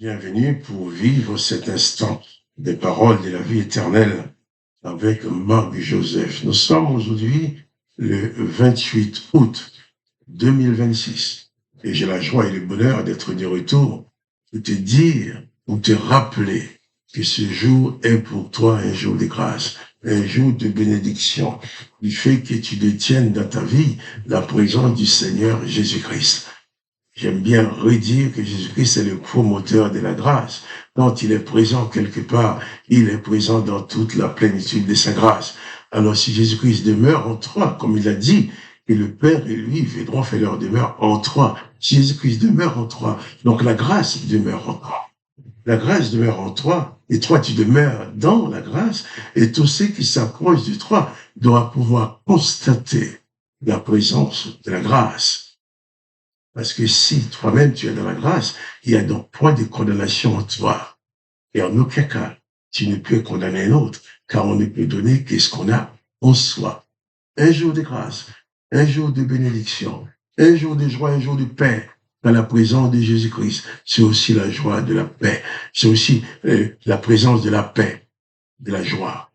Bienvenue pour vivre cet instant des paroles de la vie éternelle avec Marc Joseph. Nous sommes aujourd'hui le 28 août 2026 et j'ai la joie et le bonheur d'être de retour pour te dire, pour te rappeler que ce jour est pour toi un jour de grâce, un jour de bénédiction, du fait que tu détiennes dans ta vie la présence du Seigneur Jésus-Christ. J'aime bien redire que Jésus-Christ est le promoteur de la grâce. Quand il est présent quelque part, il est présent dans toute la plénitude de sa grâce. Alors si Jésus-Christ demeure en toi, comme il a dit, et le Père et lui viendront faire leur demeure en toi. Si Jésus-Christ demeure en toi, donc la grâce demeure en toi. La grâce demeure en toi, et toi tu demeures dans la grâce, et tous ceux qui s'approchent de toi doivent pouvoir constater la présence de la grâce. Parce que si toi-même tu es dans la grâce, il y a donc point de condamnation en toi. Et en aucun cas, tu ne peux condamner un autre, car on ne peut donner que ce qu'on a en soi. Un jour de grâce, un jour de bénédiction, un jour de joie, un jour de paix, dans la présence de Jésus-Christ. C'est aussi la joie de la paix. C'est aussi la présence de la paix, de la joie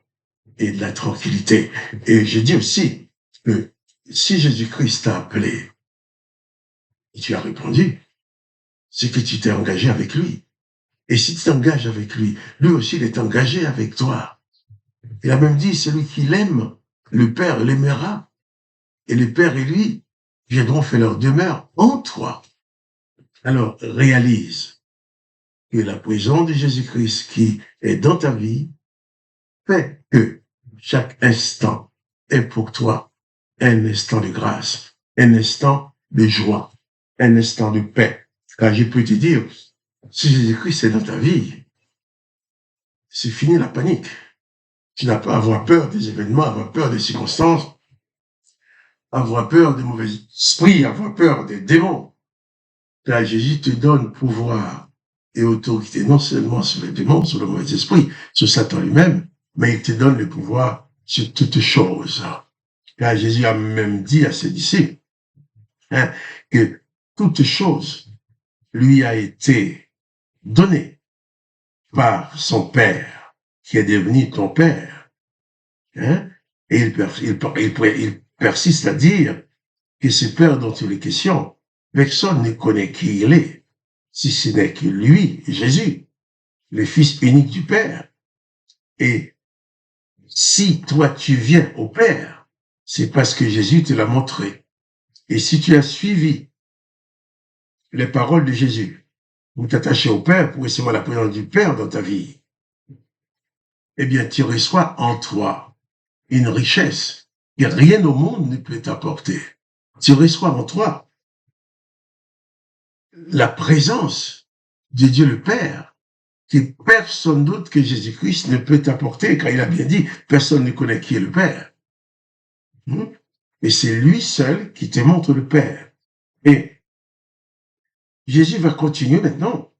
et de la tranquillité. Et je dis aussi que si Jésus-Christ t'a appelé, et tu as répondu, c'est que tu t'es engagé avec lui. Et si tu t'engages avec lui, lui aussi il est engagé avec toi. Il a même dit, celui qui l'aime, le Père l'aimera. Et le Père et lui viendront faire leur demeure en toi. Alors, réalise que la présence de Jésus-Christ qui est dans ta vie fait que chaque instant est pour toi un instant de grâce, un instant de joie, un instant de paix. Car je peux te dire, si Jésus-Christ est dans ta vie, c'est fini la panique. Tu n'as pas à avoir peur des événements, avoir peur des circonstances, avoir peur des mauvais esprits, avoir peur des démons. Car Jésus te donne pouvoir et autorité non seulement sur les démons, sur le mauvais esprit, sur Satan lui-même, mais il te donne le pouvoir sur toutes choses. Car Jésus a même dit à ses disciples que toute chose lui a été donnée par son Père, qui est devenu ton Père. Et il persiste à dire que ce Père dont il est question, personne ne connaît qui il est, si ce n'est que lui, Jésus, le Fils unique du Père. Et si toi tu viens au Père, c'est parce que Jésus te l'a montré. Et si tu as suivi les paroles de Jésus, pour t'attacher au Père, pour recevoir la présence du Père dans ta vie, eh bien tu reçois en toi une richesse que rien au monde ne peut t'apporter. Tu reçois en toi la présence de Dieu le Père, que personne d'autre que Jésus-Christ ne peut t'apporter, car il a bien dit, personne ne connaît qui est le Père. Et c'est lui seul qui te montre le Père. Et Jésus va continuer maintenant.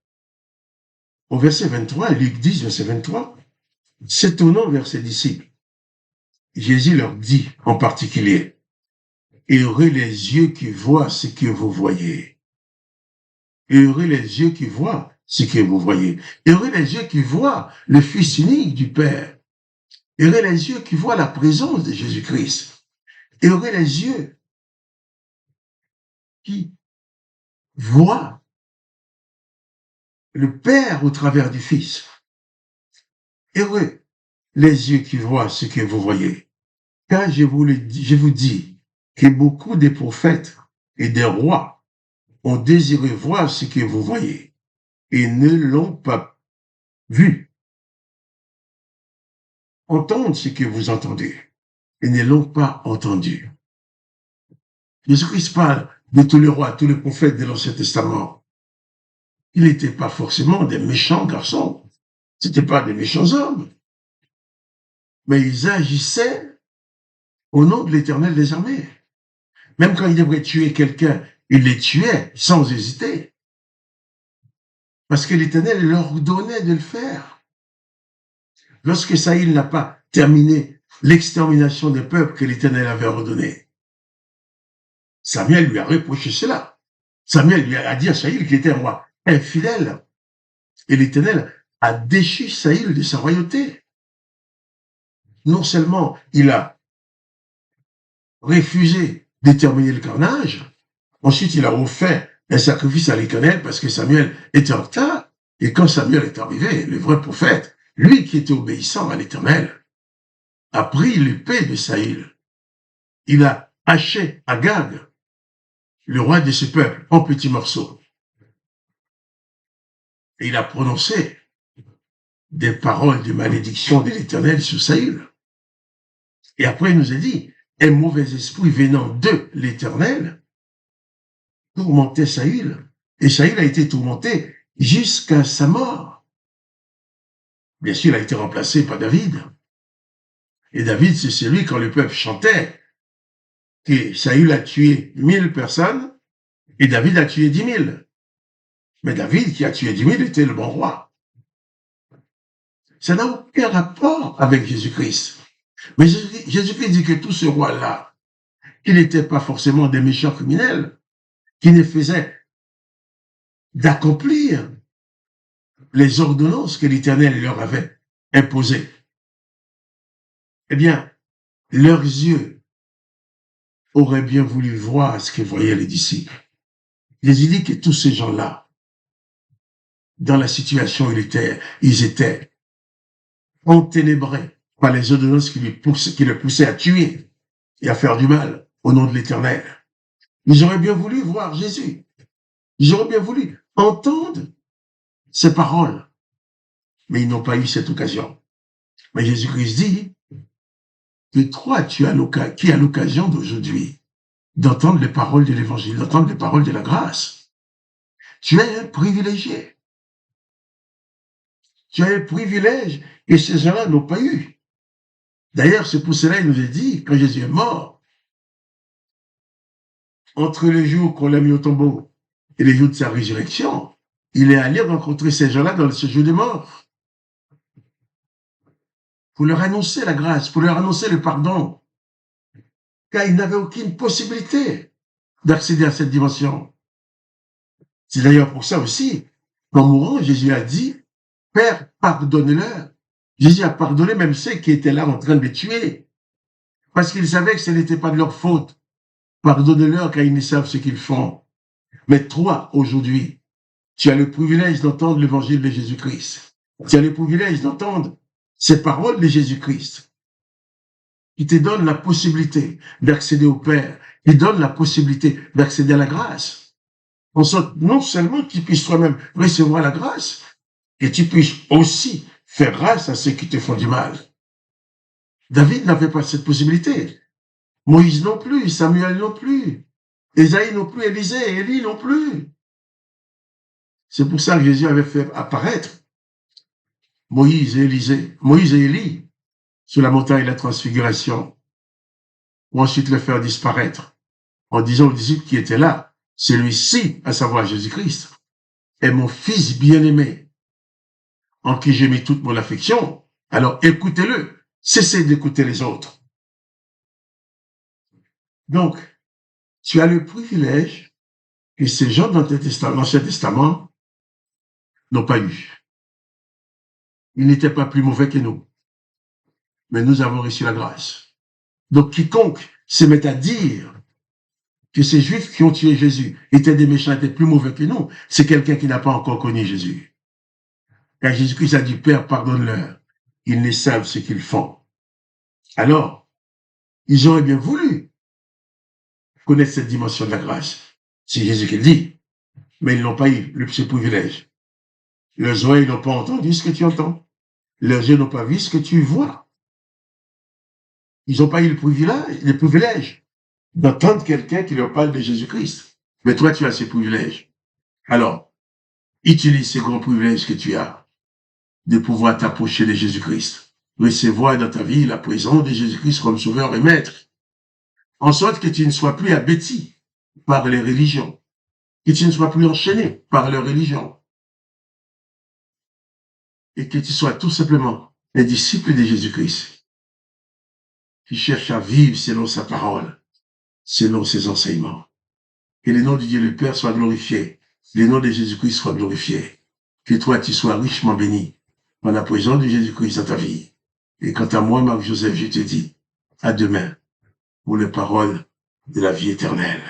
Au verset 23, Luc 10, verset 23, se tournant vers ses disciples, Jésus leur dit en particulier, heureux les yeux qui voient ce que vous voyez. Heureux les yeux qui voient ce que vous voyez. Heureux les yeux qui voient le Fils unique du Père. Heureux les yeux qui voient la présence de Jésus-Christ. Heureux les yeux qui voient le Père au travers du Fils. Heureux les yeux qui voient ce que vous voyez. Car je vous dis que beaucoup de prophètes et des rois ont désiré voir ce que vous voyez et ne l'ont pas vu. Entendre ce que vous entendez et ne l'ont pas entendu. Jésus-Christ parle de tous les rois, tous les prophètes de l'Ancien Testament. Ils n'étaient pas forcément des méchants garçons. C'était pas des méchants hommes. Mais ils agissaient au nom de l'Éternel des armées. Même quand ils devraient tuer quelqu'un, ils les tuaient sans hésiter. Parce que l'Éternel leur donnait de le faire. Lorsque Saïl n'a pas terminé l'extermination des peuples que l'Éternel avait ordonné, Samuel lui a reproché cela. Samuel lui a dit à Saïl qu'il était un roi infidèle. Et l'Éternel a déchu Saül de sa royauté. Non seulement il a refusé de terminer le carnage, ensuite il a offert un sacrifice à l'Éternel parce que Samuel était en retard. Et quand Samuel est arrivé, le vrai prophète, lui qui était obéissant à l'Éternel, a pris l'épée de Saül. Il a haché Agag, le roi de ce peuple, en petits morceaux. Et il a prononcé des paroles de malédiction de l'Éternel sur Saül. Et après, il nous a dit, un mauvais esprit venant de l'Éternel tourmentait Saül. Et Saül a été tourmenté jusqu'à sa mort. Bien sûr, il a été remplacé par David. Et David, c'est celui, quand le peuple chantait, que Saül a tué 1000 personnes et David a tué 10 000. Mais David, qui a tué 10 000, était le bon roi. Ça n'a aucun rapport avec Jésus-Christ. Mais Jésus-Christ dit que tous ces rois-là, qui n'étaient pas forcément des méchants criminels, qui ne faisaient d'accomplir les ordonnances que l'Éternel leur avait imposées. Eh bien, leurs yeux auraient bien voulu voir ce que voyaient les disciples. Jésus dit que tous ces gens-là, dans la situation où ils étaient enténébrés par les ordonnances qui les poussaient à tuer et à faire du mal au nom de l'Éternel. Ils auraient bien voulu voir Jésus. Ils auraient bien voulu entendre ses paroles. Mais ils n'ont pas eu cette occasion. Mais Jésus-Christ dit que toi, qui as l'occasion d'aujourd'hui d'entendre les paroles de l'Évangile, d'entendre les paroles de la grâce. Tu es un privilégié. Tu as un privilège que ces gens-là n'ont pas eu. D'ailleurs, c'est pour cela qu'il nous a dit, quand Jésus est mort, entre les jours qu'on l'a mis au tombeau et les jours de sa résurrection, il est allé rencontrer ces gens-là dans ce jour de mort. Pour leur annoncer la grâce, pour leur annoncer le pardon, car ils n'avaient aucune possibilité d'accéder à cette dimension. C'est d'ailleurs pour ça aussi, qu'en mourant, Jésus a dit, Père, pardonne-leur. Jésus a pardonné même ceux qui étaient là en train de les tuer, parce qu'ils savaient que ce n'était pas de leur faute. Pardonne-leur car ils ne savent ce qu'ils font. Mais toi, aujourd'hui, tu as le privilège d'entendre l'évangile de Jésus-Christ. Tu as le privilège d'entendre ces paroles de Jésus-Christ, qui te donnent la possibilité d'accéder au Père, qui donne la possibilité d'accéder à la grâce. En sorte, non seulement tu puisses toi-même recevoir la grâce, et tu puisses aussi faire grâce à ceux qui te font du mal. David n'avait pas cette possibilité. Moïse non plus, Samuel non plus, Ésaïe non plus, Élisée, Élie non plus. C'est pour ça que Jésus avait fait apparaître Moïse et Élie sur la montagne de la transfiguration, pour ensuite le faire disparaître, en disant aux disciples qui étaient là, celui-ci, à savoir Jésus-Christ, est mon fils bien-aimé, en qui j'ai mis toute mon affection, alors écoutez-le, cessez d'écouter les autres. Donc, tu as le privilège que ces gens dans l'Ancien Testament n'ont pas eu. Ils n'étaient pas plus mauvais que nous, mais nous avons reçu la grâce. Donc, quiconque se met à dire que ces Juifs qui ont tué Jésus étaient des méchants, étaient plus mauvais que nous, c'est quelqu'un qui n'a pas encore connu Jésus. Car Jésus-Christ a dit, Père, pardonne-leur, ils ne savent ce qu'ils font. Alors, ils auraient bien voulu connaître cette dimension de la grâce. C'est Jésus qui le dit, mais ils n'ont pas eu ce privilège. Leurs oreilles n'ont pas entendu ce que tu entends. Leurs yeux n'ont pas vu ce que tu vois. Ils n'ont pas eu le privilège d'entendre quelqu'un qui leur parle de Jésus-Christ. Mais toi, tu as ces privilèges. Alors, utilise ces grands privilèges que tu as de pouvoir t'approcher de Jésus-Christ. Recevoir dans ta vie la présence de Jésus-Christ comme sauveur et maître. En sorte que tu ne sois plus abattu par les religions. Que tu ne sois plus enchaîné par les religions. Et que tu sois tout simplement un disciple de Jésus-Christ qui cherche à vivre selon sa parole, selon ses enseignements. Que le nom de Dieu le Père soit glorifié, le nom de Jésus-Christ soit glorifié. Que toi, tu sois richement béni par la présence de Jésus-Christ dans ta vie. Et quant à moi, Marc-Joseph, je te dis, à demain pour les paroles de la vie éternelle.